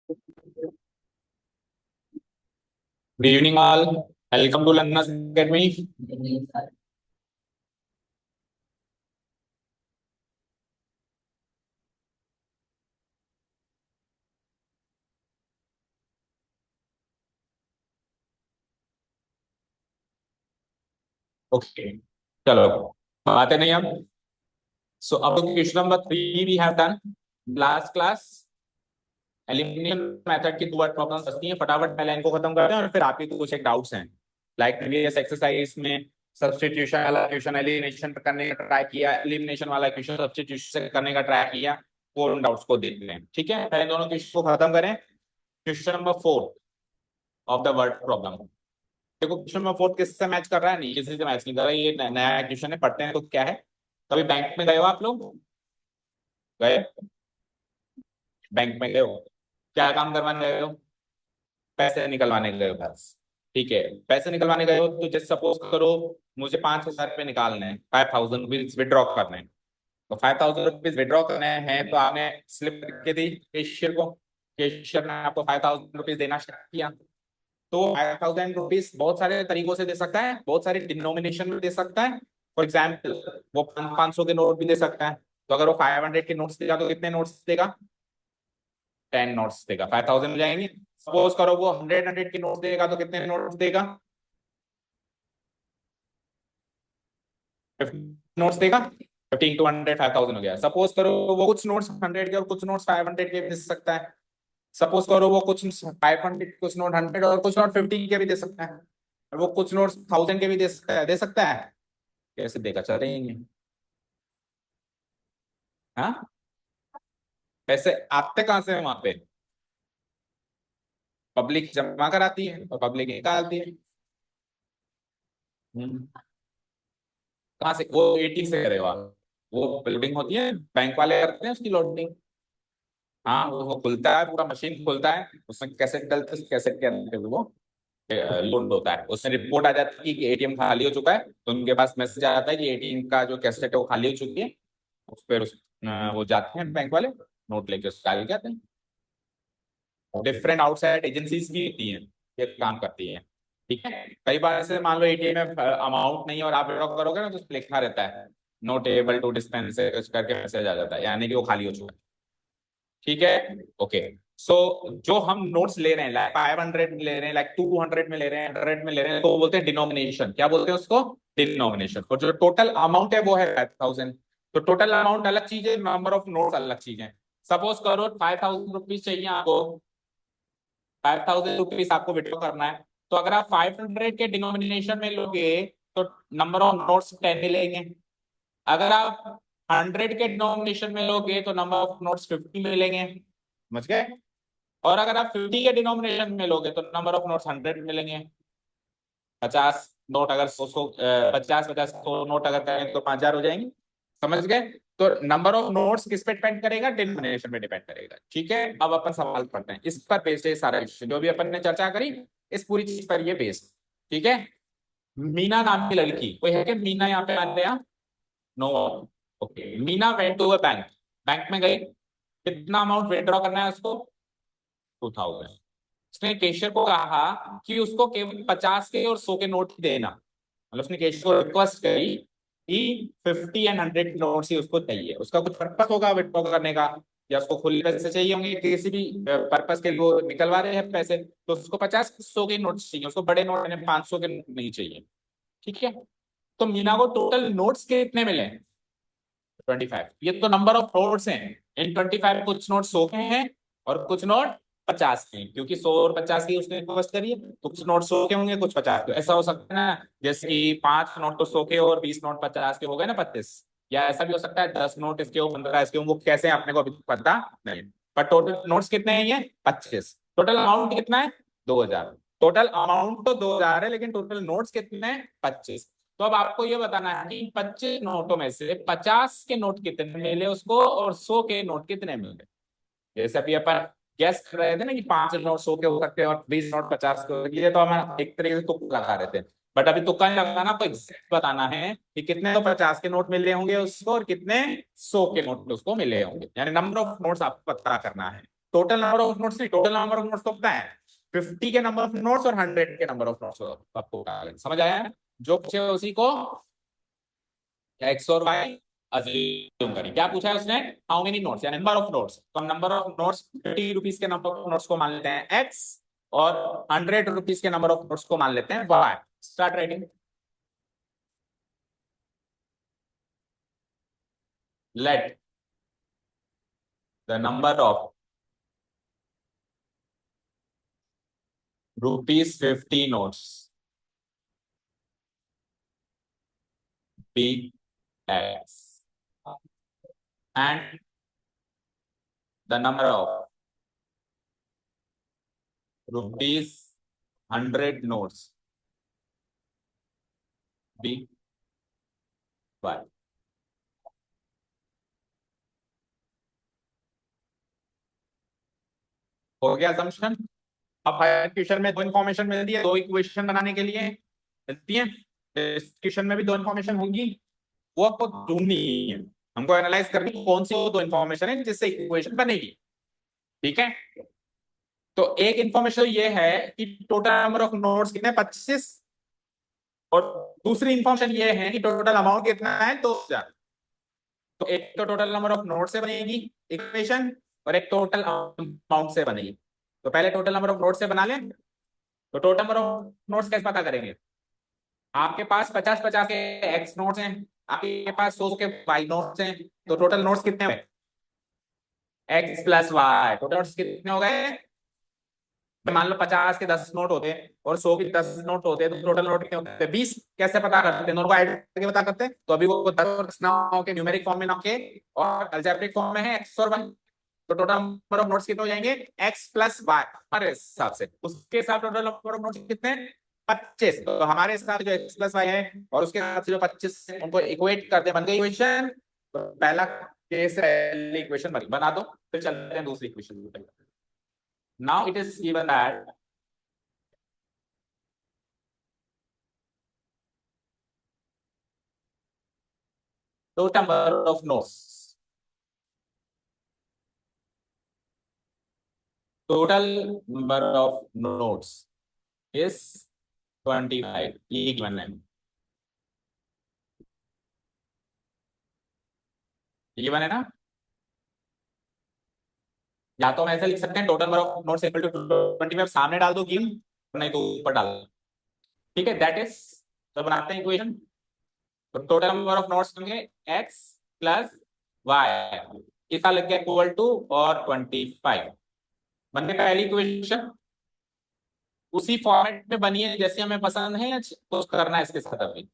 Good evening, all. Welcome to Learners Academy. Okay. चलो आते नहीं हम. So अब question number 3 we have done. Last class elimination method की 2 वर्ड प्रॉब्लम्स बचती हैं. फटाफट पहले इनको खत्म करते हैं और फिर आपके कुछ एक डाउट्स हैं. लाइक प्रीवियस एक्सरसाइज में सब्स्टिट्यूशन वाला क्वेश्चन एलिमिनेशन करने का ट्राई किया, एलिमिनेशन वाला क्वेश्चन सब्स्टिट्यूशन करने का ट्राई किया. वो उन डाउट्स को देखते हैं. ठीक है, पहले दोनों क्वेश्चन को खत्म करें. Question number 4 of the word problem. देखो क्वेश्चन नंबर 4 किससे मैच कर रहा है? नहीं, किसी से मैच नहीं कर रहा है. ये नया क्वेश्चन है, पढ़ते हैं तो क्या है. कभी बैंक में गए हो आप लोग? गए? बैंक में गए हो? क्या काम करवाने गए हो? पैसे निकलवाने गए हो बस. ठीक है, पैसे निकलवाने गए हो तो जैसे सपोज करो मुझे 5,000 रुपये निकालने हैं, 5,000 रुपीज विड्रॉ करने हैं. तो 5,000 रुपीज विड्रॉ करने हैं तो आपने स्लिप करके दी कैशियर को. कैशियर ने आपको 5,000 रुपीज देना स्टार्ट किया. तो 5,000 रुपीज बहुत सारे तरीकों से दे सकता है, बहुत सारे डिनोमिनेशन में दे सकता है. फॉर एग्जाम्पल वो 500 के नोट भी दे सकता है. तो अगर वो 500 के नोट्स देगा तो कितने नोट्स देगा? 10 नोट्स देगा. 5,000 हो जाएंगे. सपोज करो वो 100 के नोट्स देगा तो कितने नोट्स देगा? 50 नोट्स देगा. 15 to 100 5,000 हो गया. सपोज करो वो कुछ नोट्स 100 के और कुछ नोट्स 500 के भी दे सकता है. सपोज करो वो कुछ 500 कुछ नोट 100 और कुछ नोट 50 के भी दे सकता है. और वो कुछ नोट्स 1000 के भी दे सकता है. कैसे देगा? चलेंगे. हाँ, पैसे आते कहाँ से हैं वहां पे? पब्लिक जमा कराती है और पब्लिक निकालती है. हम्म. कहाँ से? वो एटीएम से करेगा. वो लोडिंग होती है, बैंक वाले करते हैं उसकी लोडिंग. हाँ, वो खुलता है, पूरा मशीन खुलता है, उसमें कैसेट डलते हैं, कैसेट के अंदर वो लोड होता है. उसमें रिपोर्ट आ जाती है कि एटीएम खाली हो चुका है. तो उनके पास मैसेज आ जाता है कि एटीएम का जो कैसेट है वो खाली हो चुकी है. फिर वो जाते हैं बैंक वाले, नोट लेके उसको डाल के आते हैं. डिफरेंट आउटसाइड एजेंसीज भी होती हैं, ये काम करती हैं. ठीक है, कई बार ऐसे मान लो एटीएम में अमाउंट नहीं है और आप विड्रॉ करोगे ना तो उस पर लिखा रहता है नॉट एबल टू डिस्पेंस करके मैसेज आ जाता है, यानी कि वो खाली हो चुका है. ठीक है. ओके. सो जो हम नोट्स ले रहे हैं, लाइक 500 में ले रहे हैं, लाइक 200 में ले रहे हैं, 100 में ले रहे हैं, तो वो बोलते हैं डिनोमिनेशन. क्या बोलते हैं उसको? डिनोमिनेशन. और जो टोटल अमाउंट है वो है 5,000. तो टोटल अमाउंट अलग चीज है, नंबर ऑफ नोट्स अलग चीज है. सपोज करो 5,000 रुपीज चाहिए आपको. 5,000 रुपीज आपको विड्रॉ करना है. तो अगर आप 500 के डिनोमिनेशन में लोगे तो नंबर ऑफ नोट्स 10 मिलेंगे. अगर आप 100 के डिनोमिनेशन में लोगे तो नंबर ऑफ नोट्स 50 मिलेंगे. समझ गए? और अगर आप 50 के डिनोमिनेशन में लोगे तो नंबर ऑफ नोट्स 100 मिलेंगे. 50 नोट अगर उसको 50 नोट अगर करें तो 5,000 हो जाएंगे. समझ गए? तो नंबर ऑफ नोट्स किस पे डिपेंड करेगा? डिनोमिनेशन पे डिपेंड करेगा. ठीक है, अब अपन सवाल पढ़ते हैं. इस पर बेस्ड है सारा विषय जो भी अपन ने चर्चा करी, इस पूरी चीज पर ये बेस्ड. ठीक है. मीना नाम की लड़की, कोई है क्या मीना यहाँ पे आने यहाँ? No. Okay, Meena went to a bank. Bank में गई. कितना अमाउंट विड्रॉ करना है उसको? 2,000. उसने केशियर को कहा कि उसको केवल 50 के और 100 के नोट देना. मतलब उसने केशियर को रिक्वेस्ट करी कि 50 और 100 नोट्स ही उसको चाहिए. उसका कुछ पर्पस होगा विड्रॉ करने का, या उसको खुले पैसे चाहिए होंगे, किसी भी पर्पस के लिए वो निकलवा रहे हैं पैसे. तो उसको 50 100 के नोट्स चाहिए, उसको बड़े नोट 500 के नहीं चाहिए. ठीक है. तो मीना को टोटल नोट्स कितने मिले? 25. ये तो नंबर ऑफ नोट्स हैं. इन 25 कुछ नोट 100 के हैं और कुछ नोट 50 के हैं, क्योंकि 100 और 50 की उसने रिक्वेस्ट करी है. तो कुछ नोट 100 के होंगे, कुछ 50 के. ऐसा हो सकता है ना, जैसे कि 5 नोट तो 100 के और 20 नोट 50 के हो गए ना, 25. या ऐसा भी हो सकता है 10 नोट इसके हो, 15 इसके हो. वो कैसे अपने को अभी पता नहीं. पर टोटल नोट्स कितने हैं? ये 25. टोटल अमाउंट कितना है? 2,000. टोटल अमाउंट तो 2,000 है, लेकिन टोटल नोट्स कितने हैं? 25. तो अब आपको ये बताना है कि 25 नोटों में से 50 के नोट कितने मिले उसको और 100 के नोट कितने मिले. जैसे अभी अपन गैस कर रहे थे ना कि 5 नोट 100 के हो सकते हैं और 20 नोट 50 के हो. ये तो हम एक तरीके से तुक्का लगा रहे थे. बट अभी तुक्का नहीं लगाना, आपको एग्जैक्ट बताना है कि कितने तो 50 के नोट मिले होंगे उसको और कितने 100 के नोट उसको मिले होंगे. यानी नंबर ऑफ नोट्स आपको पता करना है. टोटल नंबर ऑफ नोट्स नहीं, टोटल नंबर ऑफ नोट्स तो पता है 50 के नंबर ऑफ नोट्स और 100 के नंबर ऑफ नोट्स आपको समझ आया। जो पूछे उसी को एक्स और वाई अज्यूम करें। क्या पूछा है उसने, हाउ मेनी नोट्स या नंबर ऑफ नोट्स, तो हम नंबर ऑफ नोट्स 50 रुपीज के नंबर ऑफ नोट्स को मान लेते हैं एक्स और 100 रुपीज के नंबर ऑफ नोट्स को मान लेते हैं y. Start writing. Let the number of rupees 50 notes be x and the number of rupees 100 notes be y। हो गया assumption। अब हायर क्वेश्चन में दो इन्फॉर्मेशन मिलती है, दो इक्वेशन बनाने के लिए मिलती है। इस क्वेश्चन में भी दो इन्फॉर्मेशन होंगी, वो आपको ढूंढनी है, हमको एनालाइज करनी कौन सी वो दो इन्फॉर्मेशन है जिससे इक्वेशन बनेगी। ठीक है, तो एक इन्फॉर्मेशन ये है कि टोटल नंबर ऑफ नोट्स कितने 25, और दूसरी इन्फॉर्मेशन ये है कि टोटल अमाउंट कितना है 2000। तो एक तो टोटल नंबर ऑफ नोट से बनेगी इक्वेशन और एक टोटल अमाउंट से बनेगी। तो पहले टोटल नंबर ऑफ नोट से बना लें। तो टोटल नंबर ऑफ नोट्स कैसे पता करेंगे, आपके पास 50-50 के एक्स नोट्स हैं, आपके पास 100 के वाई नोट्स हैं, तो टोटल नोट्स कितने हुए x plus y, total notes कितने हो गए। मान लो 50 के 10 नोट होते हैं और 100 के 10 नोट होते हैं, तो टोटल नोट कितने होते हैं 20। कैसे पता करते हैं, दोनों को ऐड करके पता करते हैं। तो अभी वो 10 और 10 ना होके न्यूमेरिक फॉर्म में ना होके और अलजेब्रिक फॉर्म में है एक्स और वाई, तो टोटल नंबर ऑफ नोट्स कितने हो जाएंगे एक्स प्लस वाई हमारे हिसाब से। उसके साथ टोटल नंबर ऑफ नोट्स कितने 25। तो हमारे हिसाब से जो एक्स प्लस वाई है और उसके साथ से जो 25 उनको इक्वेट करते बन गई इक्वेशन। तो पहला केस है इक्वेशन बना दो, फिर चलते हैं दूसरी equation. Now it is given that total number of nodes, total number of nodes is 25. ये given है, given है ना। या तो हम ऐसे लिख सकते हैं total number of notes equal to 25, सामने डाल दो गिवन, नहीं तो ऊपर डाल दो। ठीक है, दैट इज, तो बनाते हैं इक्वेशन। तो टोटल नंबर ऑफ नोड्स होंगे x प्लस वाई, इसका लग गया इक्वल टू और 25। बनने पहली इक्वेशन उसी फॉर्मेट में बनी है जैसे हमें पसंद है, तो करना है इसके साथ अभी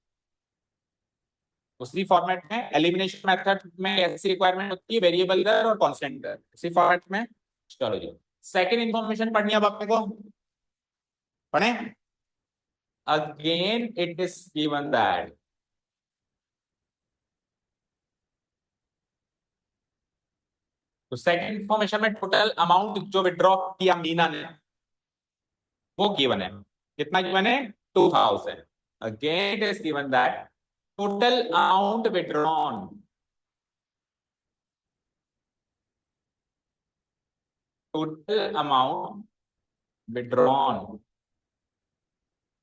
उसी फॉर्मेट में। एलिमिनेशन मेथड में ऐसी रिक्वायरमेंट होती है वेरिएबल इधर और कांस्टेंट इधर, इसी फॉर्मेट में। चलो जी, सेकंड इंफॉर्मेशन पढ़नी है अब अपने को, पढ़े। Again it is given that तो सेकंड इंफॉर्मेशन में टोटल अमाउंट जो विड्रॉ किया मीना ने वो गिवन है। कितना गिवन है 2000। Again it is given that total amount withdrawn, total amount withdrawn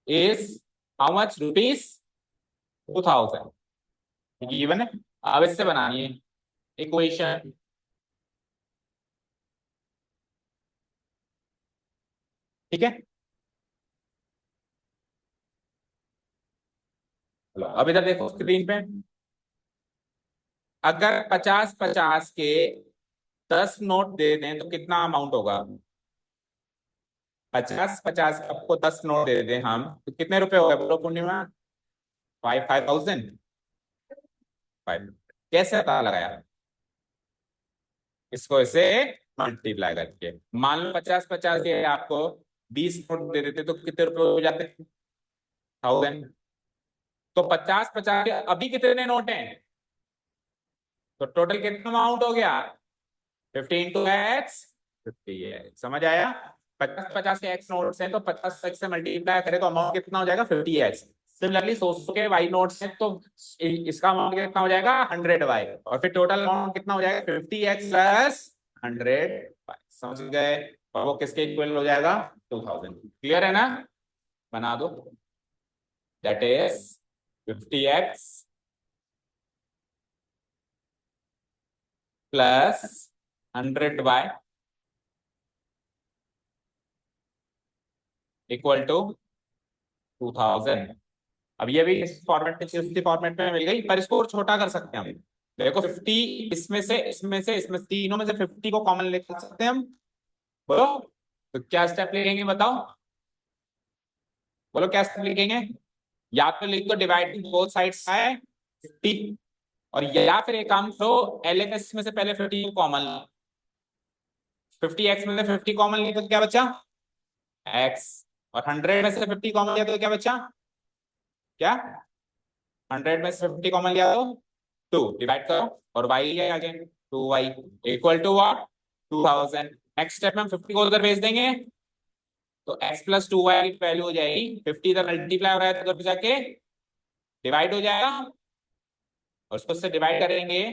is how much rupees 2000 given है। अब इससे बनानी है इक्वेशन। ठीक है, अब इधर देखो स्क्रीन पे, अगर 50-50 के 10 नोट दे दें तो कितना अमाउंट होगा। 50-50 आपको 10 नोट दे दें हम, तो कितने रुपए हो गए बोलो पूर्णिमा। 5000। कैसे पता लगाया, इसको इसे मल्टीप्लाई करके। मान लो 50-50 के आपको 20 नोट दे देते तो कितने रुपए हो जाते 1000। तो 50-50 के अभी कितने नोट हैं, तो टोटल कितना अमाउंट हो गया 50 इंटू एक्स 50 है। समझ आया, 50-50 के एक्स नोट्स हैं तो 50 से मल्टीप्लाई करें तो अमाउंट कितना हो जाएगा 50x। सिमिलरली 100 के वाई नोट्स हैं तो इसका अमाउंट कितना हो जाएगा 100y, और फिर टोटल अमाउंट कितना हो जाएगा 50x प्लस 100y। समझ गए? और वो किसके इक्वल हो जाएगा? 2000। क्लियर है ना? बना दो। That is 50x plus 100y equal to 2000। अब ये भी इस फॉर्मेट में, उसी फॉर्मेट में मिल गई, पर इसको और छोटा कर सकते हैं हम। देखो 50, इसमें तीनों में से 50 को कॉमन ले सकते हैं हम। बोलो तो क्या स्टेप लिखेंगे बताओ? बोलो क्या स्टेप लिखेंगे? या तो लिख दो डिवाइडिंग बोथ साइड्स बाय 50, और या फिर एक काम करो, LHS में से पहले 50 को कॉमन, 50x में से 50 कॉमन लिया तो क्या बचा? x। और 100 में से 50 कॉमन लिया तो क्या बचा? क्या? 100 में से 50 कॉमन लिया तो 2, डिवाइड करो और y है आगे, 2y equal to what? 2000। Next step में हम 50 को उधर भेज देंगे, तो x प्लस 2y की वैल्यू हो जाएगी, 50 इधर मल्टीप्लाई हो रहा है तो उधर जाके डिवाइड हो जाएगा, और उसको से डिवाइड करेंगे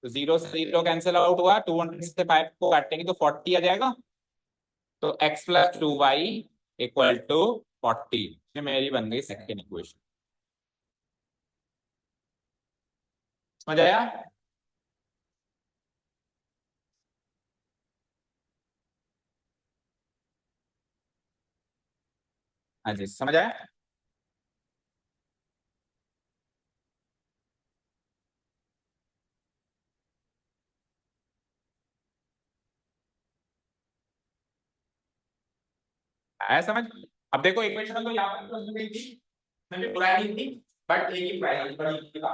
तो 0 से 0 कैंसिल आउट हुआ, 200 से 5 को काटेंगे तो 40 आ जाएगा। तो x plus 2y equal to 40। ये मेरी बन गई सेकेंड इक्वेशन। समझ आया? हाँ जी, समझ आया? आया समझ? अब देखो इक्वेशन तो यहाँ पर तो नहीं थी, मैंने बुराई नहीं थी, बट एक ही बुराई बड़ी था,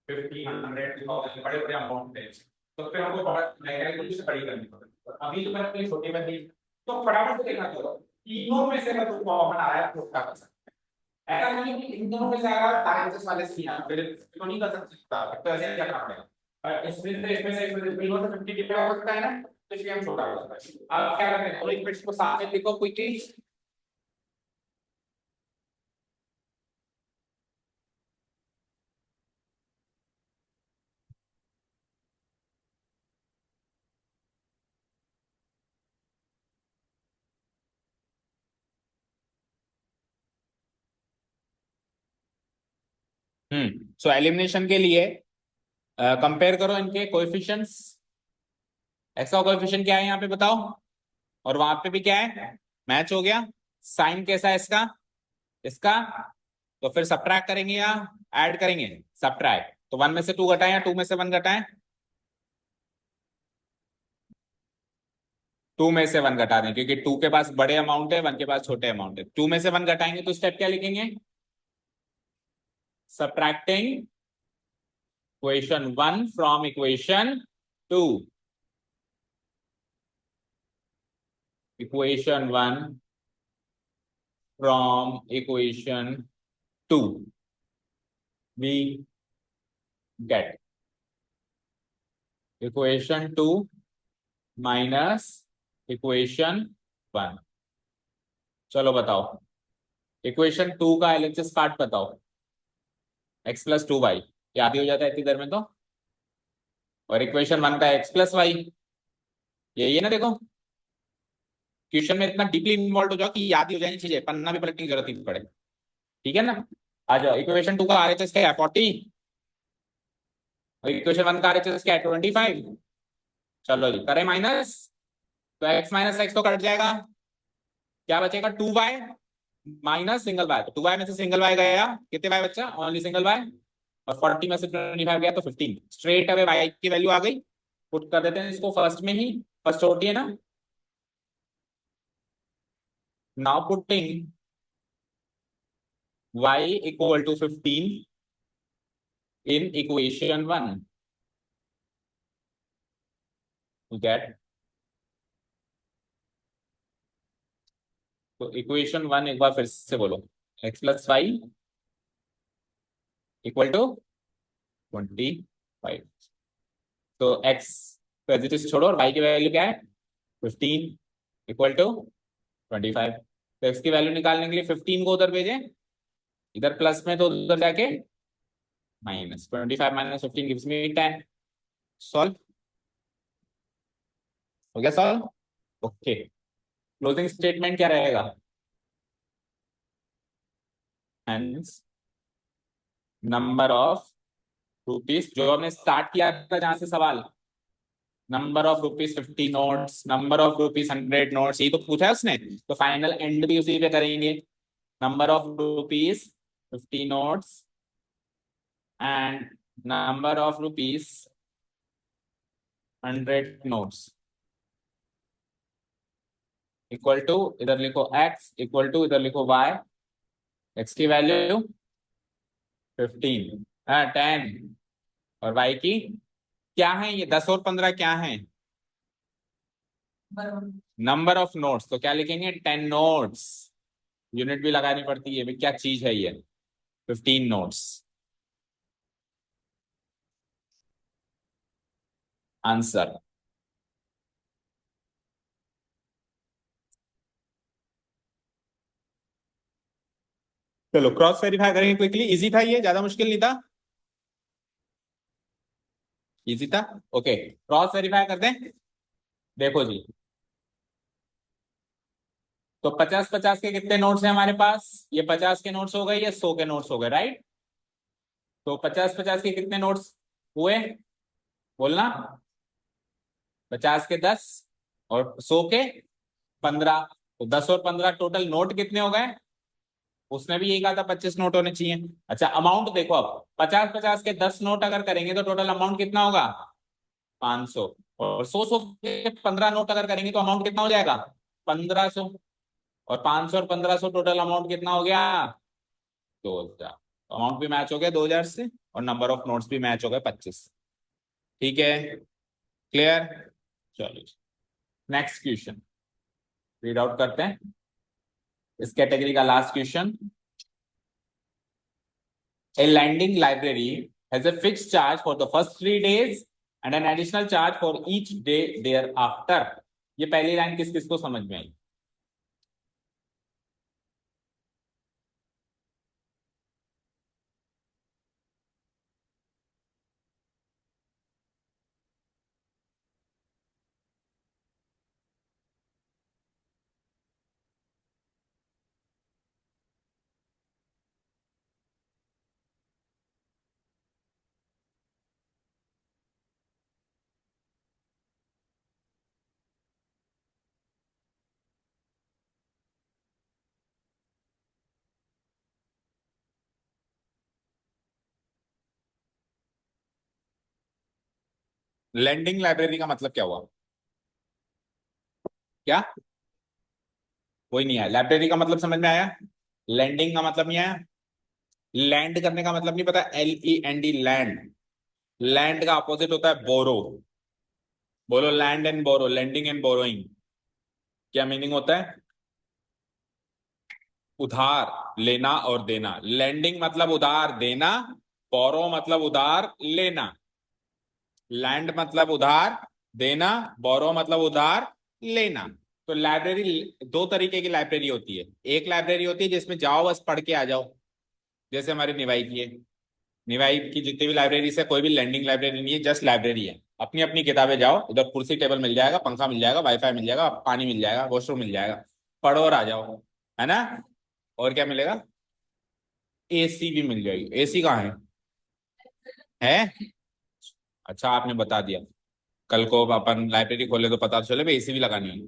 50, 100, 2000 बड़े बड़े अमाउंट थे, तो फिर हमको बड़ा मैग्नीट्यूड से बड़ी करनी पड़ी। अभी तो मैंने छोटे में दी, तो फटाफट से देखना करो, तीनों में से अगर कॉमन आ रहा है तो क्या कर सकते हैं? ऐसा नहीं है कि इन दोनों में से अगर टाइम्स वाले से किया फिर तो नहीं कर सकता, तो ऐसे क्या करना पड़ेगा? इसमें से 50 डिवाइड हो सकता है ना, तो इसलिए हम छोटा कर सकते हैं। अब क्या करते हैं, इक्वेशन को साथ में लिखो क्विकली। सो एलिमिनेशन के लिए कंपेयर करो इनके कोएफिशिएंट्स। एक्स का कोएफिशिएंट क्या है यहाँ पे बताओ, और वहां पे भी क्या है? मैच हो गया। साइन कैसा है इसका? इसका तो फिर सब्ट्रैक्ट करेंगे या ऐड करेंगे? सब्ट्रैक्ट। तो 1 में से 2 घटाएं या 2 में से 1 घटाएं? 2 में से 1 घटा दें, क्योंकि 2 के पास बड़े अमाउंट है, 1 के पास छोटे अमाउंट है। 2 में से 1 घटाएंगे तो स्टेप क्या लिखेंगे? Subtracting equation 1 from equation 2। Equation 1 from equation 2 we get equation 2 minus equation 1। चलो बताओ, इक्वेशन 2 का एलएचएस पार्ट बताओ। x प्लस 2y याद ही हो जाता है इतनी देर में तो। और इक्वेशन 1 का x प्लस वाई, यही है ना? देखो क्वेश्चन में इतना डीपली इन्वॉल्व हो जाओ कि याद ही हो जाएगी चीजें, पन्ना भी पलटने की जरूरत नहीं पड़े। ठीक है ना? आ जाओ, इक्वेशन 2 का आरएचएस क्या है? 40। और इक्वेशन 1 का आरएचएस क्या है? 25। चलो जी करें माइनस, तो x माइनस एक्स तो कट जाएगा, क्या बचेगा? 2y minus single Y. तो 2y में से सिंगल वाई गया, कितने वाई बचा? Only single y. और 40 में से 25 गया तो 15। स्ट्रेट अवे y की वैल्यू आ गई। पुट कर देते हैं इसको फर्स्ट में ही, फर्स्ट होती है ना। Now putting y equal to 15 in equation 1 get. तो इक्वेशन 1 एक बार फिर से बोलो, x plus y equal to 25। तो x तो एज इट इज छोड़ो, और y की वैल्यू क्या है? 15 इक्वल टू 25। तो x की वैल्यू निकालने के लिए 15 को उधर भेजें, इधर प्लस में तो उधर जाके minus. 25 minus 15 gives me 10। Solve हो गया? सॉल्व। ओके, क्लोजिंग स्टेटमेंट क्या रहेगा? हेंस नंबर ऑफ रुपीस, जो हमने स्टार्ट किया था जहां से सवाल, number of rupees 50 notes, number of rupees 100 notes, ये तो पूछा है उसने, तो फाइनल एंड भी उसी पे करेंगे। Number of rupees 50 notes and number of rupees 100 notes equal to, इधर लिखो x इक्वल टू, इधर लिखो y, x की वैल्यू 15, 10, और y की क्या है, ये 10 और 15 क्या है? नंबर ऑफ नोट्स, तो क्या लिखेंगे? 10 नोट्स। यूनिट भी लगानी पड़ती है, क्या चीज है ये? 15 नोट्स। आंसर। चलो क्रॉस वेरीफाई करेंगे क्विकली, इजी था ये, ज्यादा मुश्किल नहीं था, इजी था। ओके, क्रॉस वेरीफाई करते हैं। देखो जी, तो 50-50 के कितने नोट्स हैं हमारे पास? ये 50 के नोट्स हो गए, ये 100 के नोट्स हो गए, राइट? तो 50-50 के कितने नोट्स हुए, बोलना? 50 के 10 और 100 के 15, तो 10 और 15 टोटल नोट कितने हो गए? उसने भी यही कहा था 25 नोट होने चाहिए। अच्छा, अमाउंट देखो, अब 50-50 के 10 नोट अगर करेंगे तो टोटल अमाउंट कितना होगा? 500। और 100 के 15 नोट अगर करेंगे तो अमाउंट कितना हो जाएगा? 1500। और 500 और 1500 टोटल अमाउंट कितना हो गया? 2000। अमाउंट भी मैच हो गया 2000 से, और नंबर ऑफ नोट्स भी मैच हो गए 25। ठीक है, क्लियर? चलो, नेक्स्ट क्वेश्चन रीड आउट करते हैं, इस कैटेगरी का last question. A lending library has a fixed charge for the first 3 days and an additional charge for each day thereafter. ये पहली लाइन किस किस को समझ में आई? लेंडिंग लाइब्रेरी का मतलब क्या हुआ? क्या? कोई नहीं आया? लाइब्रेरी का मतलब समझ में आया, लैंडिंग का मतलब नहीं आया? लैंड करने का मतलब नहीं पता? LEND, lend. लैंड का अपोजिट होता है बोरो। बोलो, lend and borrow, lending and borrowing, क्या मीनिंग होता है? उधार लेना और देना। लैंडिंग मतलब उधार देना, बोरो मतलब उधार लेना। लैंड मतलब उधार देना, बोरो मतलब उधार लेना। तो लाइब्रेरी, दो तरीके की लाइब्रेरी होती है। एक लाइब्रेरी होती है जिसमें जाओ बस पढ़ के आ जाओ, जैसे हमारी निवाई की है। निवाई की जितनी भी लाइब्रेरी है, कोई भी लैंडिंग लाइब्रेरी नहीं है, जस्ट लाइब्रेरी है। अपनी अपनी किताबें जाओ, उधर कुर्सी टेबल मिल जाएगा, पंखा मिल जाएगा, वाईफाई मिल जाएगा, पानी मिल जाएगा, वॉशरूम मिल जाएगा, पढ़ो और आ जाओ, है ना? और क्या मिलेगा? AC भी मिल जाएगी। AC कहाँ है? अच्छा, आपने बता दिया, कल को अपन लाइब्रेरी खोले तो पता चले भाई AC भी लगानी है।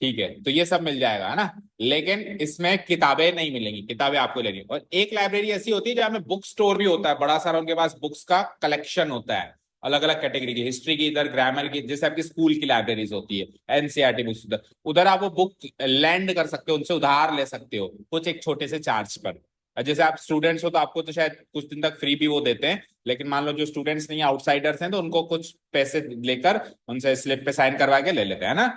ठीक है, तो ये सब मिल जाएगा, है ना? लेकिन इसमें किताबें नहीं मिलेंगी, किताबें आपको लेनी। और एक लाइब्रेरी ऐसी होती है जहाँ में बुक स्टोर भी होता है बड़ा सारा, उनके पास बुक्स का कलेक्शन होता है, अलग अलग कैटेगरी की, हिस्ट्री की इधर, ग्रामर की, जैसे आपकी स्कूल की लाइब्रेरीज होती है, NCERT बुक्स, उधर उधर आप वो बुक लैंड कर सकते हो, उनसे उधार ले सकते हो कुछ एक छोटे से चार्ज पर। और जैसे आप स्टूडेंट्स हो तो आपको तो शायद कुछ दिन तक फ्री भी वो देते हैं, लेकिन मान लो जो स्टूडेंट्स नहीं, आउटसाइडर्स हैं, तो उनको कुछ पैसे लेकर उनसे स्लिप पे साइन करवा के ले लेते हैं, ना?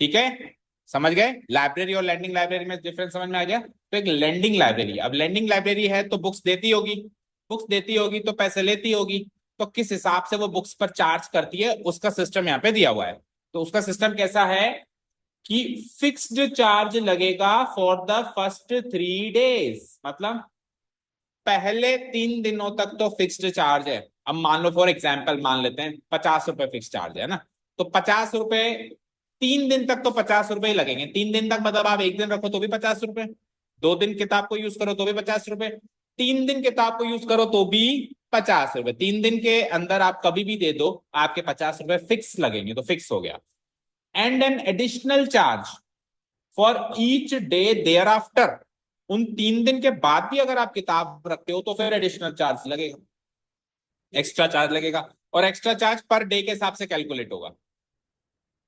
ठीक है, समझ गए? लाइब्रेरी और लैंडिंग लाइब्रेरी में डिफरेंस समझ में आ गया? तो एक लैंडिंग लाइब्रेरी, अब लैंडिंग लाइब्रेरी है तो बुक्स देती होगी, बुक्स देती होगी तो पैसे लेती होगी, तो किस हिसाब से वो बुक्स पर चार्ज करती है उसका सिस्टम यहाँ पे दिया हुआ है। तो उसका सिस्टम कैसा है कि फिक्स्ड चार्ज लगेगा फॉर द फर्स्ट 3 डेज, मतलब पहले 3 दिनों तक तो फिक्स्ड चार्ज है। अब मान लो फॉर एग्जाम्पल मान लेते हैं 50 रुपए फिक्स चार्ज है ना, तो 50 रुपए 3 दिन तक तो 50 रुपए ही लगेंगे। 3 दिन तक मतलब आप एक दिन रखो तो भी 50 रुपए, 2 दिन किताब को यूज करो तो भी 50 रुपए, 3 दिन किताब को यूज करो तो भी 50 रुपए। 3 दिन के अंदर आप कभी भी दे दो, आपके 50 रुपए फिक्स लगेंगे, तो फिक्स हो गया। And an additional charge for each day thereafter, उन 3 दिन के बाद भी अगर आप किताब रखते हो तो फिर एडिशनल चार्ज लगेगा, एक्स्ट्रा चार्ज लगेगा। और एक्स्ट्रा चार्ज पर डे के हिसाब से कैलकुलेट होगा।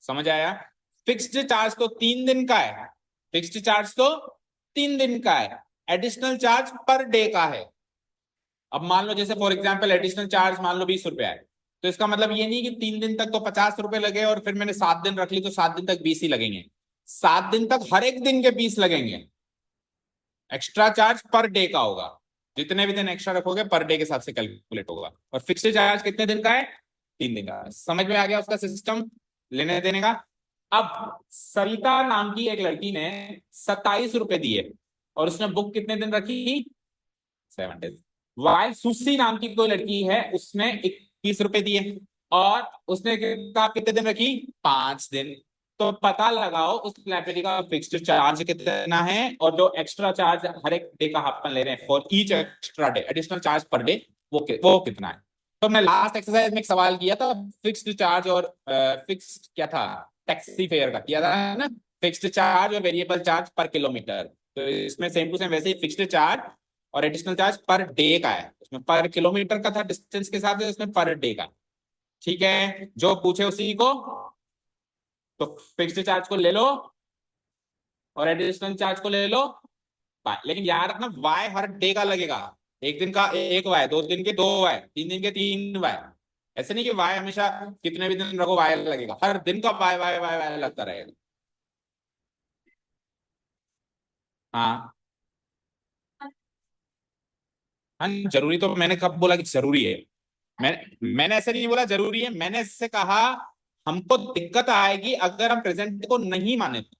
समझ आया? फिक्स्ड चार्ज तो 3 दिन का है, फिक्स्ड चार्ज तो 3 दिन का है, एडिशनल चार्ज पर डे का है। अब मान लो जैसे फॉर एग्जांपल एडिशनल चार्ज मान लो 20 रुपए है, तो इसका मतलब ये नहीं कि 3 दिन तक तो 50 रुपए लगे और फिर मैंने 7 दिन रख ली तो 7 दिन तक 20 ही लगेंगे। 7 दिन तक हर एक दिन के 20 लगेंगे। एक्स्ट्रा चार्ज पर डे का होगा, जितने भी दिन एक्स्ट्रा रखोगे पर डे के हिसाब से कैलकुलेट होगा। और फिक्स्ड चार्ज कितने दिन का है? 3 दिन का। समझ में आ गया उसका सिस्टम लेने देने का? अब सरिता नाम की एक लड़की ने 27 रुपए दिए और उसने बुक कितने दिन रखी? 7 डेज। वाइल सुसी नाम की कोई लड़की है, उसने 21 रुपए दिए और उसने किताब कितने दिन रखी? 5 दिन। तो पता लगाओ उस लाइब्रेरी का फिक्स्ड चार्ज कितना है और जो एक्स्ट्रा चार्ज हर एक डे का अपन ले रहे हैं for each extra day, additional charge per day, वो कितना है। तो मैं लास्ट एक्सरसाइज में एक सवाल किया था, फिक्स्ड चार्ज और फिक्स्ड क्या था, टैक्सी फेयर का किया था ना, फिक्स्ड चार्ज और वेरिएबल चार्ज पर किलोमीटर। तो इसमें सेम टू सेम वैसे ही फिक्स्ड चार्ज और एडिशनल चार्ज पर डे का है, उसमें पर किलोमीटर का था डिस्टेंस के हिसाब से, उसमें पर डे का। ठीक है, जो पूछे उसी को, तो फिक्स्ड चार्ज को ले लो और एडिशनल चार्ज को ले लो। लेकिन याद रखना वाई हर डे का लगेगा। एक दिन का एक वाई, 2 दिन के 2 वाई, 3 दिन के 3 वाई। ऐसे नहीं कि वाई हमेशा कितने भी दिन रखो वाई लगेगा, हर दिन का वाई वाई वाई वाई लगता रहेगा। हाँ हाँ, जरूरी तो मैंने कब बोला कि जरूरी है? मैंने ऐसे नहीं बोला जरूरी है, मैंने इससे कहा हमको दिक्कत आएगी अगर हम प्रेजेंट को नहीं माने तो।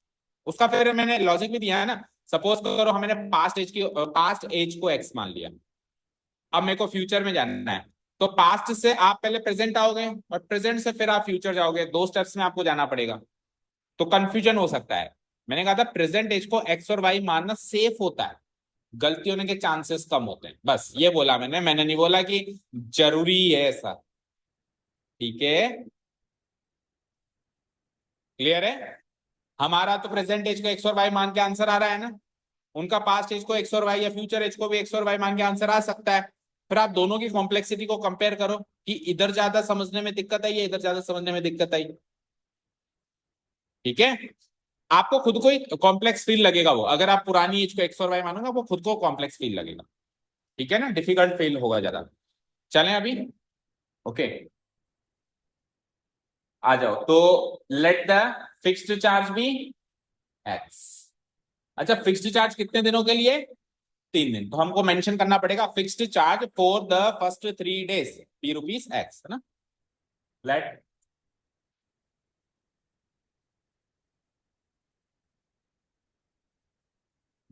उसका फिर मैंने लॉजिक भी दिया है ना। सपोज करो हमने पास्ट एज को एक्स मान लिया, अब मेरे को फ्यूचर में जानना है, तो पास्ट से आप पहले प्रेजेंट आओगे और प्रेजेंट से फिर आप फ्यूचर जाओगे, 2 स्टेप्स में आपको जाना पड़ेगा, तो कंफ्यूजन हो सकता है। मैंने कहा था प्रेजेंट एज को एक्स और वाई मानना सेफ होता है, गलती होने के चांसेस कम होते हैं, बस ये बोला मैंने नहीं बोला कि जरूरी है ऐसा। ठीक है, क्लियर है? हमारा तो प्रेजेंट एज को एक्स और वाई मान के आंसर आ रहा है ना, उनका पास्ट एज को एक्स और वाई या फ्यूचर एज को भी एक्स और वाई मान के आंसर आ सकता है। फिर आप दोनों की कॉम्प्लेक्सिटी को कंपेयर करो कि इधर ज्यादा समझने में दिक्कत आई या इधर ज्यादा समझने में दिक्कत आई। ठीक है, आपको खुद को ही कॉम्प्लेक्स फील लगेगा वो, अगर आप पुरानी एज को एक्स और वाई मानोगे वो खुद को कॉम्प्लेक्स फील लगेगा। ठीक है ना, डिफिकल्ट फील होगा ज्यादा। चलें अभी? ओके, आ जाओ तो। Let the fixed charge be x. अच्छा, फिक्स्ड चार्ज कितने दिनों के लिए? 3 दिन। तो हमको मेंशन करना पड़ेगा fixed charge for the first 3 days be rupees x, है ना। Let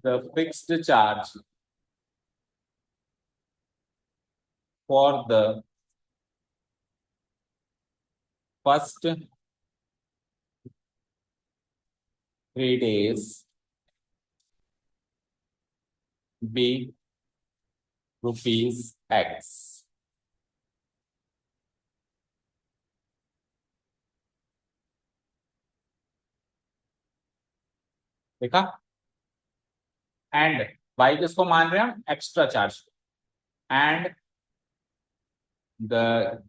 the fixed charge for the first 3 days be rupees x. देखा? एंड वाई किसको मान रहे हैं हम? Extra charge. एंड द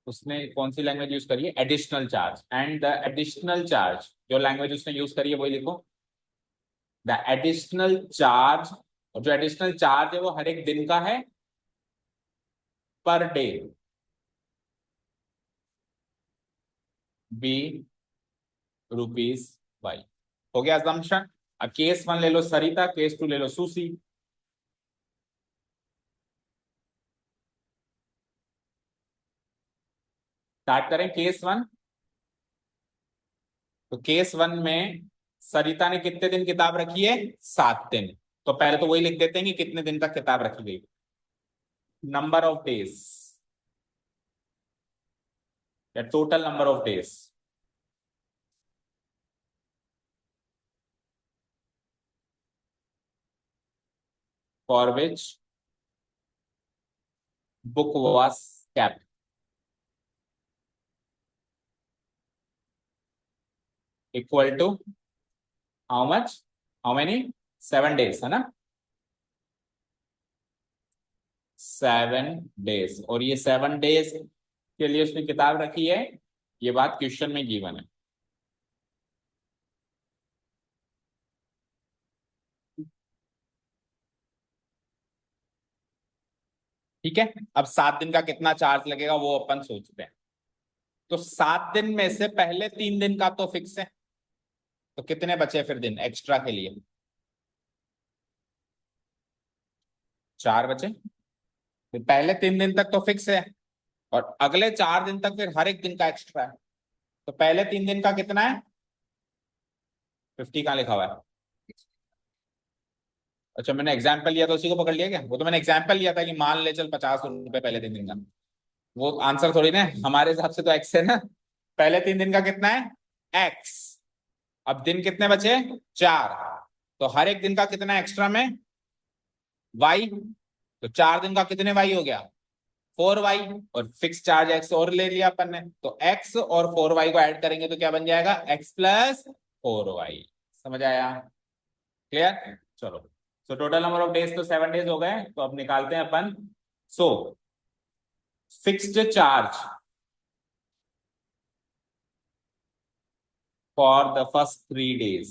उसने कौन सी लैंग्वेज यूज करी है? Additional charge. And the additional charge, जो लैंग्वेज उसने यूज करी है वही लिखो, द एडिशनल चार्ज। और जो एडिशनल चार्ज है वो हर एक दिन का है, per day, B rupees Y. हो गया assumption। अब केस 1 ले लो सरिता, केस 2 ले लो सुसी। स्टार्ट करें केस 1। तो केस 1 में सरिता ने कितने दिन किताब रखी है? 7 दिन। तो पहले तो वही लिख देते हैं कि कितने दिन तक किताब रखी गई, नंबर ऑफ डेज या total number of days. For which book was kept equal to how much, how many, 7 days है ना, 7 days। और ये 7 days के लिए उसने किताब रखी है, ये बात क्वेश्चन में गिवन है। ठीक है, अब 7 दिन का कितना चार्ज लगेगा वो अपन सोचते हैं। तो 7 दिन में से पहले 3 दिन का तो फिक्स है, तो कितने बचे फिर दिन एक्स्ट्रा के लिए? 4 बचे। फिर पहले 3 दिन तक तो फिक्स है, और अगले 4 दिन तक फिर हर एक दिन का एक्स्ट्रा है। तो पहले 3 दिन का कितना है? 50 कहाँ लिखा हुआ है? अच्छा, मैंने एग्जाम्पल लिया तो उसी को पकड़ लिया क्या? वो तो मैंने एग्जाम्पल लिया था कि मान ले चल 50 रुपए पहले 3 दिन का। वो आंसर थोड़ी ना है। हमारे हिसाब से तो एक्स है ना। पहले 3 दिन का कितना है? एक्स। अब दिन कितने बचे? 4। तो हर एक दिन का कितना एक्स्ट्रा में? वाई। तो 4 दिन का कितने वाई हो गया? 4y। और फिक्स चार्ज एक्स और ले लिया अपन ने, तो एक्स और 4y को ऐड करेंगे तो क्या बन जाएगा? x+4y। समझ आया? क्लियर? चलो। So total number of days तो 7 days हो गए, तो अब निकालते हैं अपन। So fixed charge for the first 3 days,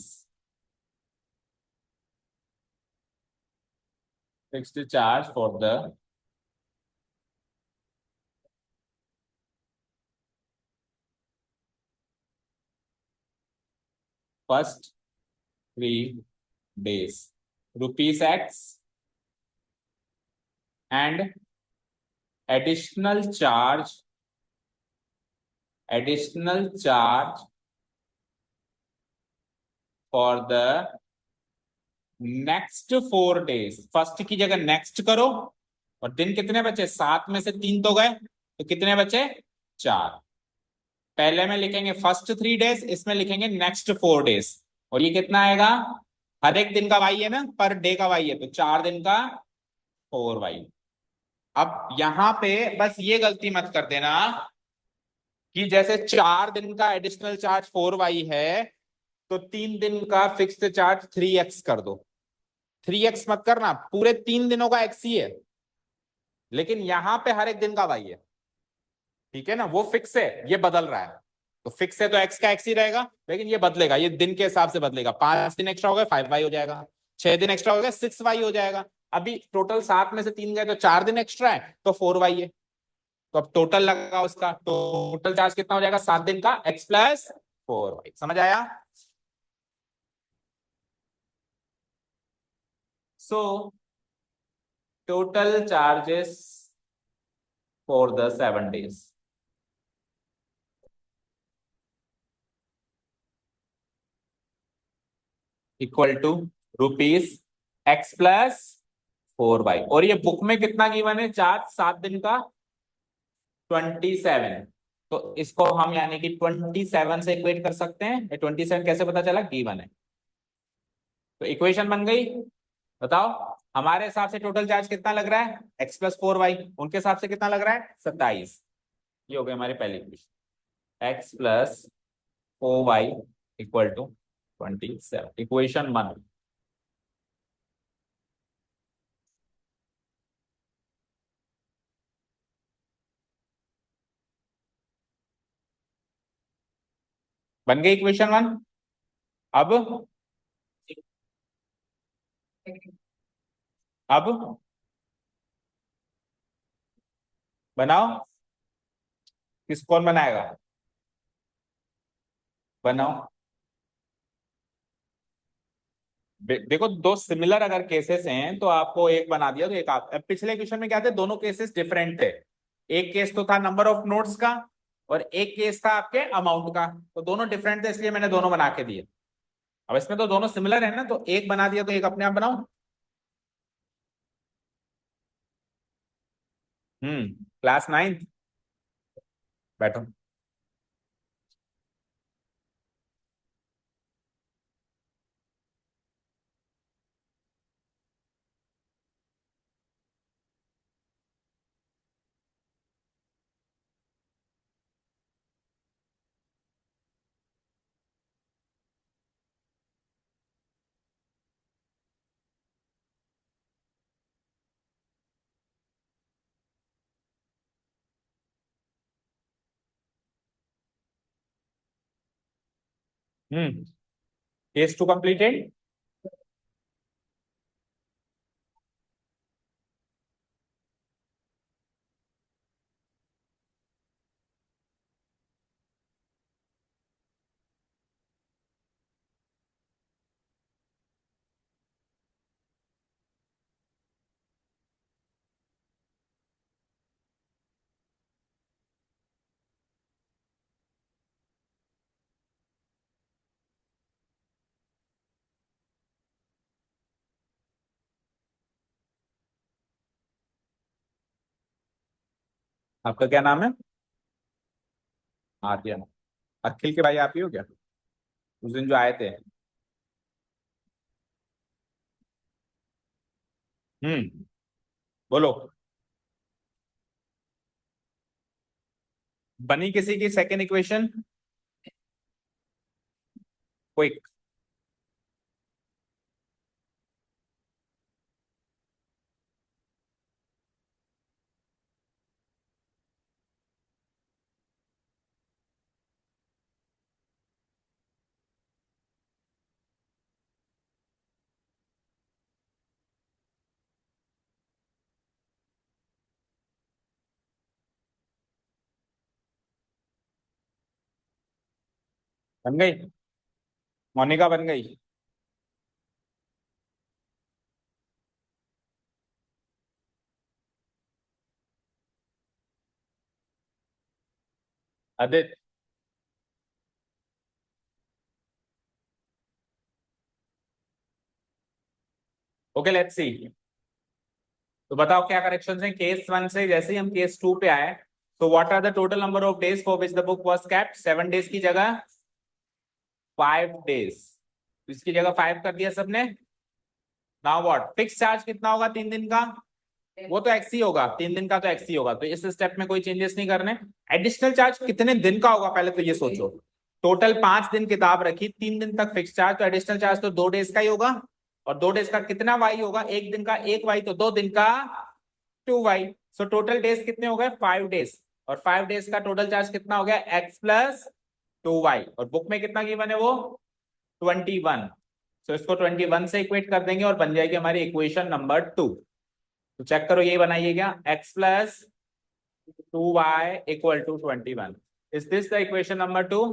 fixed charge for the first 3 days, ₹x, and additional charge for the next 4 days। First की जगह नेक्स्ट करो, और दिन कितने बचे? 7 में से 3 तो गए, तो कितने बचे? 4। पहले में लिखेंगे फर्स्ट 3 days, इसमें लिखेंगे नेक्स्ट 4 days। और ये कितना आएगा? हर एक दिन का वाई है ना, पर डे का वाई है, तो 4 दिन का 4y। अब यहां पे बस ये गलती मत कर देना कि जैसे 4 दिन का एडिशनल चार्ज 4y है, तो 3 दिन का फिक्स्ड चार्ज 3x कर दो। 3x मत करना, पूरे 3 दिनों का x ही है, लेकिन यहां पे हर एक दिन का y है। ठीक है ना, वो फिक्स है, ये बदल रहा है। तो फिक्स है तो x का x ही रहेगा, लेकिन ये बदलेगा, ये दिन के हिसाब से बदलेगा। 5 दिन एक्स्ट्रा हो गए 5y हो जाएगा, 6 दिन एक्स्ट्रा हो गए 6y हो जाएगा। अभी टोटल 7 में से 3 गए, तो 4 दिन एक्स्ट्रा है, तो 4y है। तो अब टोटल लगा उसका, टोटल चार्ज कितना हो जाएगा 7 दिन का? x+4y। समझ आया? So total charges for the 7 days equal to ₹x+4y। और ये बुक में कितना गिवन है चार्ज 7 दिन का? 27। तो इसको हम यानी कि 27 से इक्वेट कर सकते हैं। 27 कैसे पता चला? गिवन है। तो इक्वेशन बन गई। बताओ, हमारे हिसाब से टोटल चार्ज कितना लग रहा है? x+4y। उनके हिसाब से कितना लग रहा है? 27। ये हो गई हमारी पहली equation. x+4y equal to 27, equation 1। बन गई इक्वेशन 1। अब अब बनाओ। किस कौन बनाएगा? बनाओ। देखो, दो सिमिलर अगर केसेस हैं तो आपको एक बना दिया तो एक आप। पिछले क्वेश्चन में क्या थे? दोनों केसेस डिफरेंट थे। एक केस तो था नंबर ऑफ नोट्स का, और एक केस था आपके अमाउंट का। तो दोनों डिफरेंट थे, इसलिए मैंने दोनों बना के दिए। अब इसमें तो दोनों सिमिलर है ना, तो एक बना दिया तो एक अपने आप बनाओ। Class 9th। बैठो। Case two completed. आपका क्या नाम है? आर्यन। अखिल के भाई आप ही हो क्या, उस दिन जो आए थे? बोलो। बनी किसी की सेकेंड इक्वेशन? क्विक। बन गई? मोनिका बन गई? आदित्य। Okay let's see. तो बताओ क्या करेक्शन है केस वन से, जैसे ही हम केस टू पे आए। तो what are the total number of days for which the book was kept? 7 days की जगह 5 डेज। इसकी जगह 5 कर दिया सबने। नाउ व्हाट, फिक्स चार्ज कितना होगा 3 दिन का? वो तो एक्स ही होगा, 3 दिन का तो एक्स ही होगा, तो इस स्टेप में कोई चेंजेस नहीं करने। एडिशनल चार्ज कितने दिन का होगा पहले तो ये सोचो। टोटल 5 दिन किताब रखी, 3 दिन तक फिक्स चार्ज, तो एडिशनल चार्ज तो 2 डेज का ही होगा। और 2 डेज का कितना वाई होगा? एक दिन का एक वाई, तो 2 दिन का 2 वाई। सो टोटल डेज कितने हो गए? 5 डेज। और 5 डेज का टोटल चार्ज कितना हो गया? x + 2y। और बुक में कितना गिवन है वो? 21। सो इसको 21 से इक्वेट कर देंगे और बन जाएगी हमारी इक्वेशन नंबर 2। तो चेक करो, ये बनाइए क्या? x + 2y = 21। Is this the equation number 2?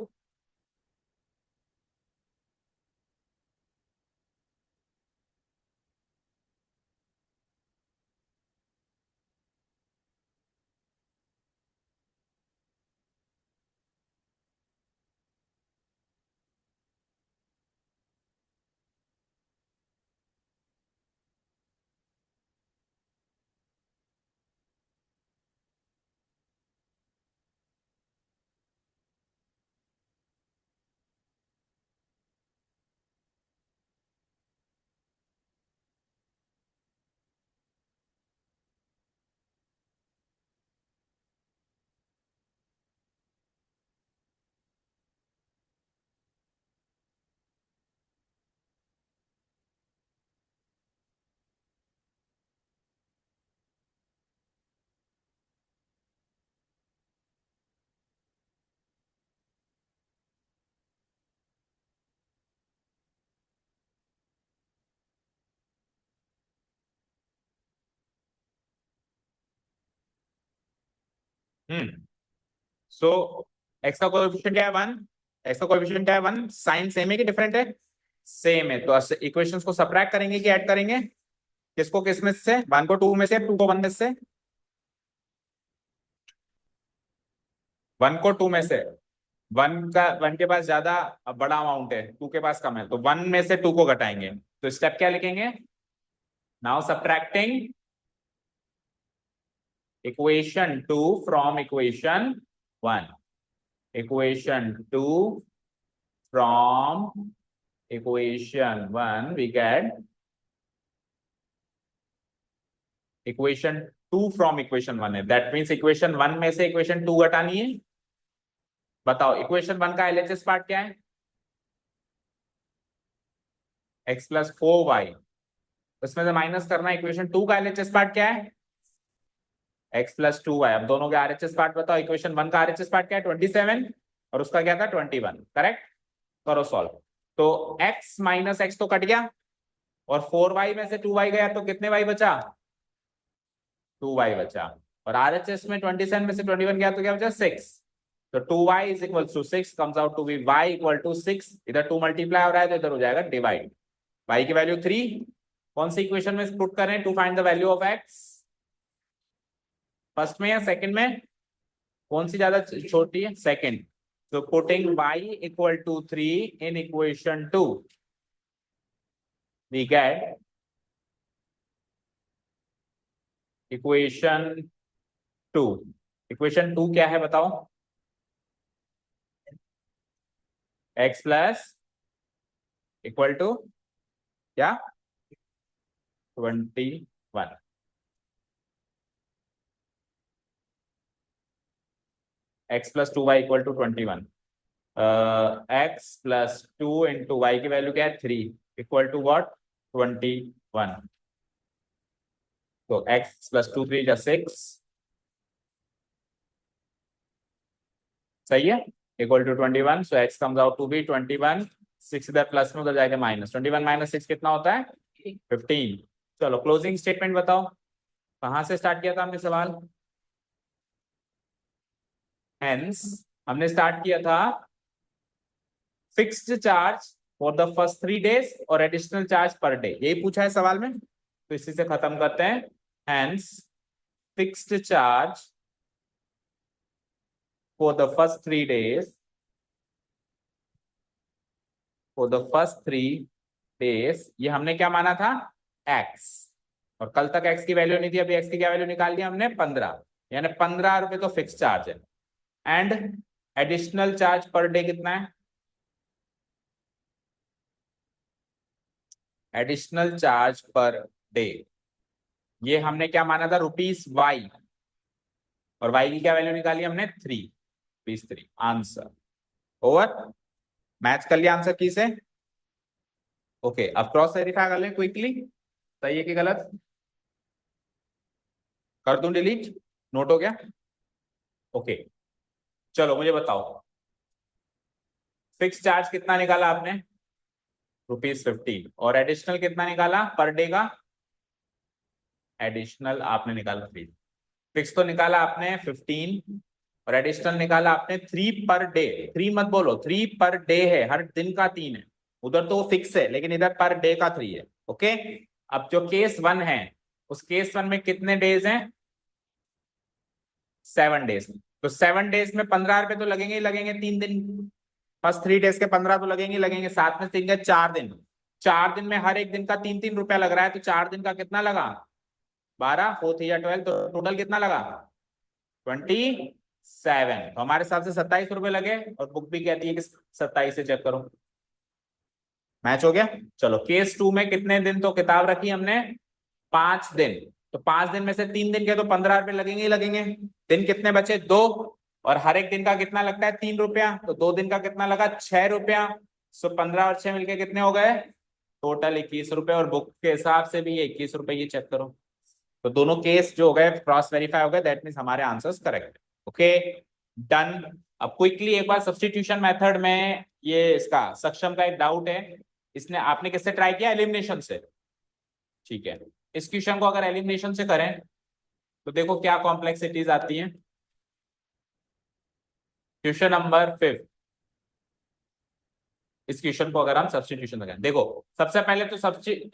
Hmm. So x का कोएफिशिएंट क्या है? 1। एक्स का कोएफिशिएंट क्या है? 1। साइन सेम है कि डिफरेंट है? सेम है, तो इक्वेशंस को सबट्रैक्ट करेंगे कि ऐड करेंगे? किसको किस में से? 1 को 2 में से, 2 को 1 में से? 1 को 2 में से। 1 के पास ज्यादा बड़ा अमाउंट है, 2 के पास कम है, तो 1 में से 2 को घटाएंगे। तो स्टेप क्या लिखेंगे? Now subtracting equation 2 from equation 1। Equation 2 from equation 1 we get equation 2 from equation 1 है, दैट मीन्स इक्वेशन 1 में से इक्वेशन 2 घटानी है। बताओ इक्वेशन 1 का एलएचएस पार्ट क्या है? x + 4y। उसमें से माइनस करना। इक्वेशन 2 का एलएचएस पार्ट क्या है? x + 2y। अब दोनों के आरएचएस पार्ट बताओ। इक्वेशन 1 का आरएचएस पार्ट क्या है? 27। और उसका क्या था? 21। करेक्ट। करो सॉल्व। तो x माइनस एक्स तो कट गया, और 4y में से 2y गया तो कितने y बचा? 2y बचा। और RHS में 27 में से 21 गया तो क्या बचा? 6। तो 2y is equal to 6 comes out to be y equal to 6। इधर 2 मल्टीप्लाई हो रहा है तो इधर हो जाएगा डिवाइड। y की वैल्यू 3 कौन सी इक्वेशन में पुट करें to find the value of x? First में या सेकंड में? कौन सी ज्यादा छोटी है? Second. So putting y equal to 3 in equation 2, we get equation 2। equation 2 क्या है बताओ? x प्लस इक्वल टू क्या? 21। x plus 2y equal to 21। x plus 2 into y की वैल्यू क्या है? 3 इक्वल टू वॉट? 21। तो x प्लस 2 3 6 सही है, equal to 21। So x comes out to be 21। 6 इधर प्लस में, उधर जाएगा माइनस। 21 माइनस 6 कितना होता है? 15। चलो क्लोजिंग स्टेटमेंट बताओ। कहां से स्टार्ट किया था हमने सवाल? हेंस हमने स्टार्ट किया था fixed charge for the first 3 days और एडिशनल चार्ज पर डे, यही पूछा है सवाल में। तो इसी से खत्म करते हैं। Hence fixed charge for the first 3 days, for the first 3 days, ये हमने क्या माना था? x। और कल तक x की वैल्यू नहीं थी, अभी x की क्या वैल्यू निकाल ली हमने? 15। यानी 15 रुपए तो फिक्स चार्ज है। And additional charge per day कितना है? एडिशनल चार्ज पर डे ये हमने क्या माना था? ₹y। और y की क्या वैल्यू निकाली हमने? 3। ₹3 आंसर। ओवर। मैच कर लिया आंसर की से। ओके, अब क्रॉस वेरीफाई कर लें क्विकली, सही है कि गलत? कर दूं डिलीट? नोट हो गया? ओके, चलो मुझे बताओ, फिक्स चार्ज कितना निकाला आपने? ₹15। और एडिशनल कितना निकाला पर डे का? एडिशनल आपने निकाला 3। फिक्स तो निकाला आपने 15, और एडिशनल निकाला आपने 3 पर डे। 3 मत बोलो, 3 पर डे है, हर दिन का 3 है। उधर तो फिक्स है, लेकिन इधर पर डे का 3 है। ओके, अब जो केस 1 है, उस केस 1 में कितने डेज हैं? 7 डेज। तो 7 डेज में 15 रुपए तो लगेंगे ही लगेंगे, 3 दिन। फर्स्ट 3 डेज के 15 तो लगेंगे ही लगेंगे, साथ में 3 के 4 दिन। 4 दिन में हर एक दिन का 3-3 रुपया लग रहा है, तो 4 दिन का कितना लगा? 12, 4 या 12, तो टोटल कितना लगा? 27। तो हमारे हिसाब से 27 रुपए लगे, और बुक भी कहती है कि 27 से चेक करो। मैच हो गया। चलो केस 2 में कितने दिन तो किताब रखी हमने? 5 दिन। तो 5 दिन में से 3 दिन के तो 15 रुपए लगेंगे ही लगेंगे। दिन कितने बचे? 2। और हर एक दिन का कितना लगता है? 3 रुपया। तो 2 दिन का कितना लगा? 6 रुपया। सो 15 और 6 मिलके कितने हो गए? टोटल 21 रुपए। और बुक के हिसाब से भी ये 21 रुपए, ये चेक करो। तो दोनों केस जो हो गए क्रॉस वेरीफाई हो गए, दैट मीन्स हमारे आंसर्स करेक्ट। Okay, done. अब क्विकली एक बार सब्स्टिट्यूशन मेथड में, ये इसका सक्षम का एक डाउट है। इसने आपने किससे ट्राई किया? एलिमिनेशन से। ठीक है, इस क्वेश्चन को अगर एलिमिनेशन से करें तो देखो क्या कॉम्प्लेक्सिटीज आती हैं। क्वेश्चन नंबर 5, इस क्वेश्चन को अगर हम सब्स्टिट्यूशन से करें, देखो सबसे पहले तो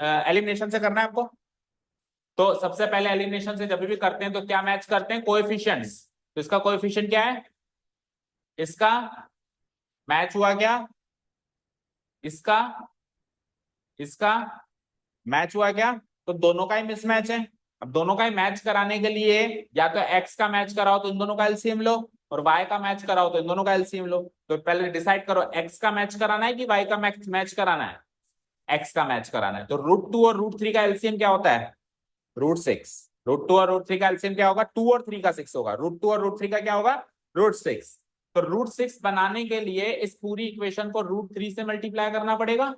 एलिमिनेशन से करना है आपको। तो सबसे पहले एलिमिनेशन से जब भी करते हैं तो क्या मैच करते हैं? कोएफिशिएंट्स। तो इसका कोएफिशिएंट क्या है? इसका मैच हुआ क्या? इसका इसका मैच हुआ क्या? तो दोनों का ही मिसमैच है। अब दोनों का ही मैच कराने के लिए या तो एक्स का मैच कराओ तो इन दोनों का एलसीएम लो, और वाई का मैच कराओ तो इन दोनों का एलसीएम लो। तो पहले डिसाइड करो, एक्स का मैच कराना है कि वाई का मैच कराना है? एक्स का मैच कराना है। तो √2 और √3 का एलसीएम क्या होता है? √6। √2 और √3 का एलसीएम क्या होगा? 2 और 3 का 6 होगा। √2 और √3 का क्या होगा? √6। तो √6 बनाने के लिए इस पूरी इक्वेशन को √3 से मल्टीप्लाई करना पड़ेगा,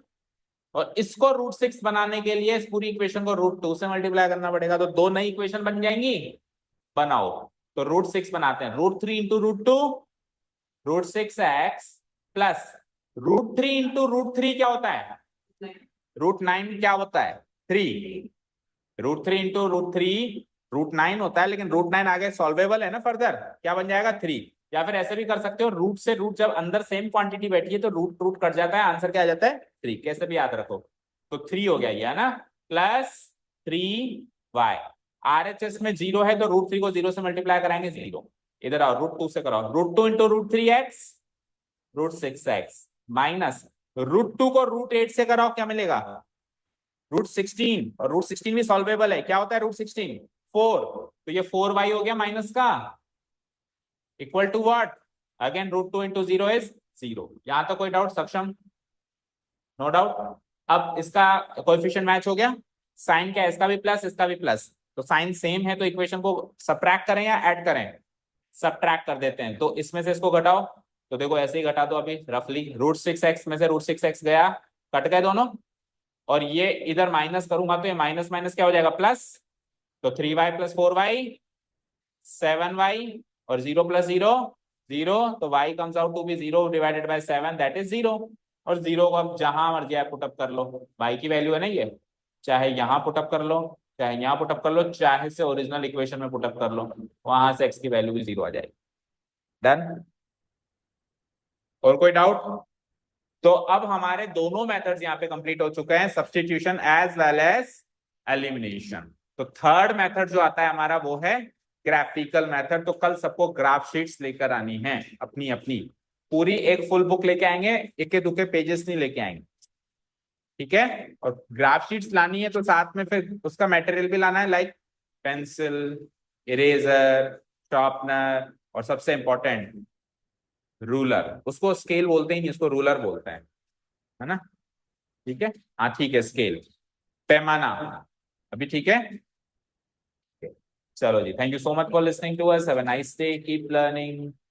और इसको √6 बनाने के लिए इस पूरी इक्वेशन को √2 से मल्टीप्लाई करना पड़ेगा। तो दो नई इक्वेशन बन जाएंगी। बनाओ। तो √6 बनाते हैं। √3 इंटू √2, √6x प्लस √3 इंटू √3 क्या होता है? √9 क्या होता है? 3। √3 इंटू √3 √9 होता है, लेकिन √9 आगे सॉल्वेबल है ना, फर्दर क्या बन जाएगा? 3। या फिर ऐसे भी कर सकते हो, रूट से रूट जब अंदर सेम क्वांटिटी बैठी है तो रूट रूट कट जाता है, आंसर क्या आ जाता है? 3। कैसे भी याद रखो। तो 3 हो गया ये, है ना, +3y। RHS में 0 है तो √3 को 0 से मल्टीप्लाई कराएंगे, 0। इधर आओ, √2 से कराओ, √2 इंटू √3x √6x माइनस √2 को √8 से कराओ, क्या मिलेगा? √16। और √16 भी सॉल्वेबल है, क्या होता है √16? 4। तो ये 4y हो गया माइनस का, equal to what? Again √2 into 0 is 0। यहां तक कोई डाउट? सक्षम? No doubt. अब इसका कोएफिशिएंट मैच हो गया। साइन क्या है? इसका भी प्लस, इसका भी प्लस, तो साइन सेम है, तो इक्वेशन को सबट्रैक्ट करें या ऐड करें? सबट्रैक्ट कर देते हैं। तो इसमें से इसको घटाओ, तो देखो ऐसे ही घटा दो अभी रफली, √6x में से √6x गया, कट गए दोनों, और ये इधर माइनस करूंगा तो ये माइनस माइनस क्या हो जाएगा? प्लस। तो 3y + 4y 7y, और 0 + 0 0, तो y comes out to be 0 divided by 7, that is 0। और 0 को अब जहां मर्जी आप पुटअप कर लो, y की वैल्यू है ना ये, चाहे यहां पुटअप कर लो, चाहे यहां पुटअप कर लो, चाहे से ओरिजिनल इक्वेशन में पुटअप कर लो, वहां से x की वैल्यू भी 0 आ जाएगी। डन? और कोई डाउट? तो अब हमारे दोनों मेथड्स यहाँ पे कंप्लीट हो चुके हैं, substitution as well as elimination. तो थर्ड मेथड जो आता है हमारा वो है ग्राफिकल मेथड। तो कल सबको ग्राफ शीट्स लेकर आनी है अपनी अपनी, पूरी एक फुल बुक लेके आएंगे, इक्के दुक्के पेजेस नहीं लेके आएंगे, ठीक है? और ग्राफ शीट्स लानी है तो साथ में फिर उसका मटेरियल भी लाना है, लाइक पेंसिल, इरेजर, शार्पनर, और सबसे इंपॉर्टेंट रूलर। उसको स्केल बोलते ही नहीं, उसको रूलर बोलते हैं, है ना? ठीक है, हाँ ठीक है, स्केल, पैमाना। अभी ठीक है? चलो जी, thank you so much for listening to us, have a nice day, keep learning.